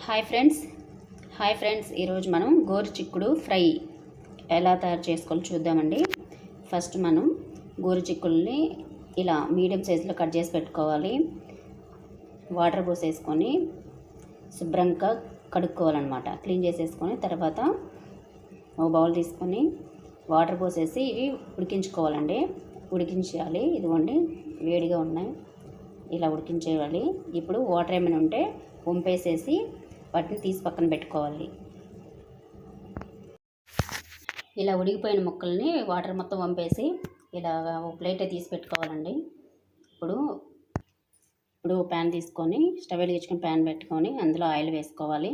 Hi friends ఈరోజు మనం గోరుచిక్కుడు fry ఎలా తయారు చేసుకోవాలో చూద్దామండి. ఫస్ట్ మనం గోరుచిక్కుల్ని ఇలా మీడియం సైజులో కట్ చేసి పెట్టుకోవాలి. వాటర్ పోసేసుకొని శుభ్రంగా కడుక్కోవాలన్నమాట. క్లీన్ చేసేసుకొని తర్వాత ఒక బౌల్ తీసుకొని వాటర్ పోసేసి ఇవి ఉడికించుకోవాలండి. ఉడికించాలి. ఇదిగోండి వేడిగా ఉన్నాయి, ఇలా ఉడికించేయాలి. ఇప్పుడు వాటర్ ఏమైనా ఉంటే వంపేసేసి వాటిని తీసి పక్కన పెట్టుకోవాలి. ఇలా ఉడికిపోయిన ముక్కల్ని వాటర్ మొత్తం వంపేసి ఇలా ఒక ప్లేట్ తీసి పెట్టుకోవాలండి. ఇప్పుడు ప్యాన్ తీసుకొని స్టవ్ వెలిగించుకొని ప్యాన్ పెట్టుకొని అందులో ఆయిల్ వేసుకోవాలి.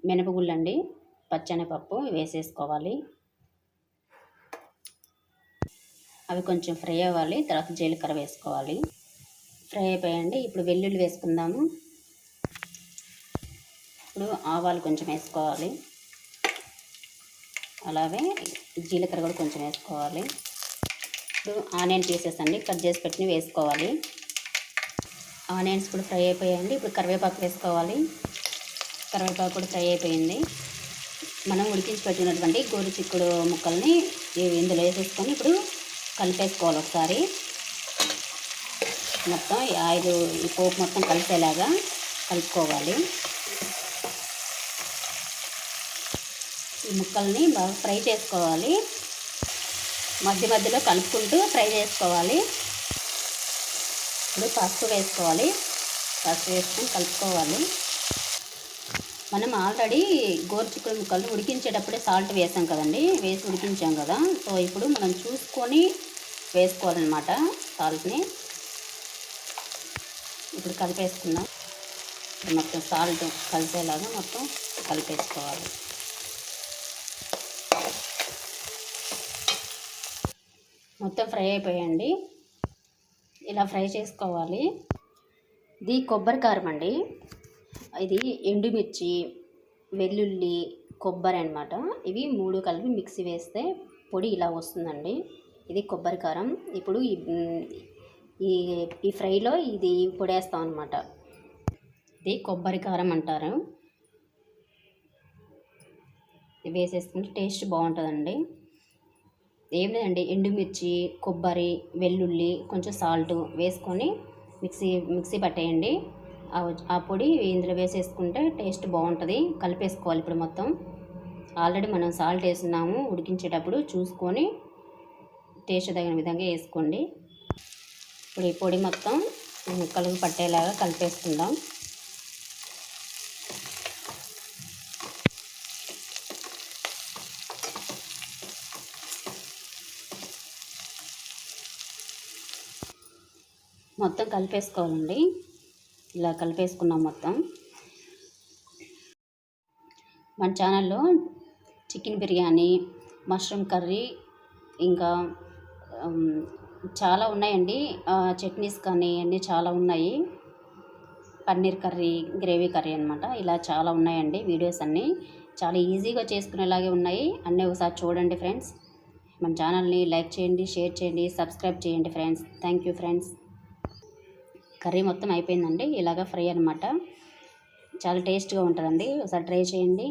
మినపగుళ్ళు అండి, పచ్చెనపప్పు వేసేసుకోవాలి. అవి కొంచెం ఫ్రై అవ్వాలి. తర్వాత జీలకర్ర వేసుకోవాలి. ఫ్రై అయిపోయాయండి. ఇప్పుడు వెల్లుల్లి వేసుకుందాము. ఇప్పుడు ఆవాలు కొంచెం వేసుకోవాలి. అలాగే జీలకర్ర కూడా కొంచెం వేసుకోవాలి. ఇప్పుడు ఆనియన్ పీసెస్ అండి కట్ చేసి పెట్టి వేసుకోవాలి. ఆనియన్స్ కూడా ఫ్రై అయిపోయాయండి. ఇప్పుడు కరివేపాకు వేసుకోవాలి. కరివేపాకు కూడా ఫ్రై అయిపోయింది. మనం ఉడికించి పెట్టినటువంటి గోరుచిక్కుడు ముక్కల్ని ఇందులో వేసేసుకొని ఇప్పుడు కలిపేసుకోవాలి. ఒకసారి మొత్తం ఈ పోపు మొత్తం కలిసేలాగా కలుపుకోవాలి. ఈ ముక్కల్ని బాగా ఫ్రై చేసుకోవాలి. మధ్య మధ్యలో కలుపుకుంటూ ఫ్రై చేసుకోవాలి. ఇప్పుడు పసుపు వేసుకోవాలి. పసుపు వేసుకొని కలుపుకోవాలి. మనం ఆల్రెడీ గోరుచిక్కుడు ముక్కలు ఉడికించేటప్పుడే సాల్ట్ వేసాం కదండి, వేసి ఉడికించాం కదా. సో ఇప్పుడు మనం చూసుకొని వేసుకోవాలన్నమాట సాల్ట్ని. ఇప్పుడు కలిపేసుకుందాం. మొత్తం సాల్ట్ కలిసేలాగా మొత్తం కలిపేసుకోవాలి. మొత్తం ఫ్రై అయిపోయాయండి. ఇలా ఫ్రై చేసుకోవాలి. ఇది కొబ్బరి కారం అండి. ఇది ఎండుమిర్చి, వెల్లుల్లి, కొబ్బరి అన్నమాట. ఇవి 3 కలిపి మిక్సీ వేస్తే పొడి ఇలా వస్తుందండి. ఇది కొబ్బరి కారం. ఇప్పుడు ఈ ఫ్రైలో ఇది పొడేస్తాం అన్నమాట. ఇది కొబ్బరి కారం అంటారు. ఇది వేసేసుకుంటే టేస్ట్ బాగుంటుందండి. ఏం లేదండి, ఎండుమిర్చి, కొబ్బరి, వెల్లుల్లి, కొంచెం సాల్ట్ వేసుకొని మిక్సీ పట్టేయండి. ఆ పొడి ఇందులో వేసేసుకుంటే టేస్ట్ బాగుంటుంది. కలిపేసుకోవాలి. ఇప్పుడు మొత్తం ఆల్రెడీ మనం సాల్ట్ వేస్తున్నాము. ఉడికించేటప్పుడు చూసుకొని టేస్ట్ తగిన విధంగా వేసుకోండి. ఇప్పుడు ఈ పొడి మొత్తం ముక్కలకు పట్టేలాగా కలిపేసుకుందాం. మొత్తం కలిపేసుకోవాలండి. ఇలా కలిపేసుకున్నాం మొత్తం. మన ఛానల్లో చికెన్ బిర్యానీ, మష్రూమ్ కర్రీ, ఇంకా చాలా ఉన్నాయండి. చట్నీస్ కానీ అన్నీ చాలా ఉన్నాయి. పన్నీర్ కర్రీ, గ్రేవీ కర్రీ అనమాట. ఇలా చాలా ఉన్నాయండి. వీడియోస్ అన్నీ చాలా ఈజీగా చేసుకునేలాగే ఉన్నాయి. అన్నీ ఒకసారి చూడండి ఫ్రెండ్స్. మన ఛానల్ని లైక్ చేయండి, షేర్ చేయండి, సబ్స్క్రైబ్ చేయండి friends. Thank you friends. Curry మొత్తం అయిపోయిందండి. ఇలాగ ఫ్రై అనమాట. చాలా టేస్ట్గా ఉంటుందండి. ఒకసారి ట్రై చేయండి.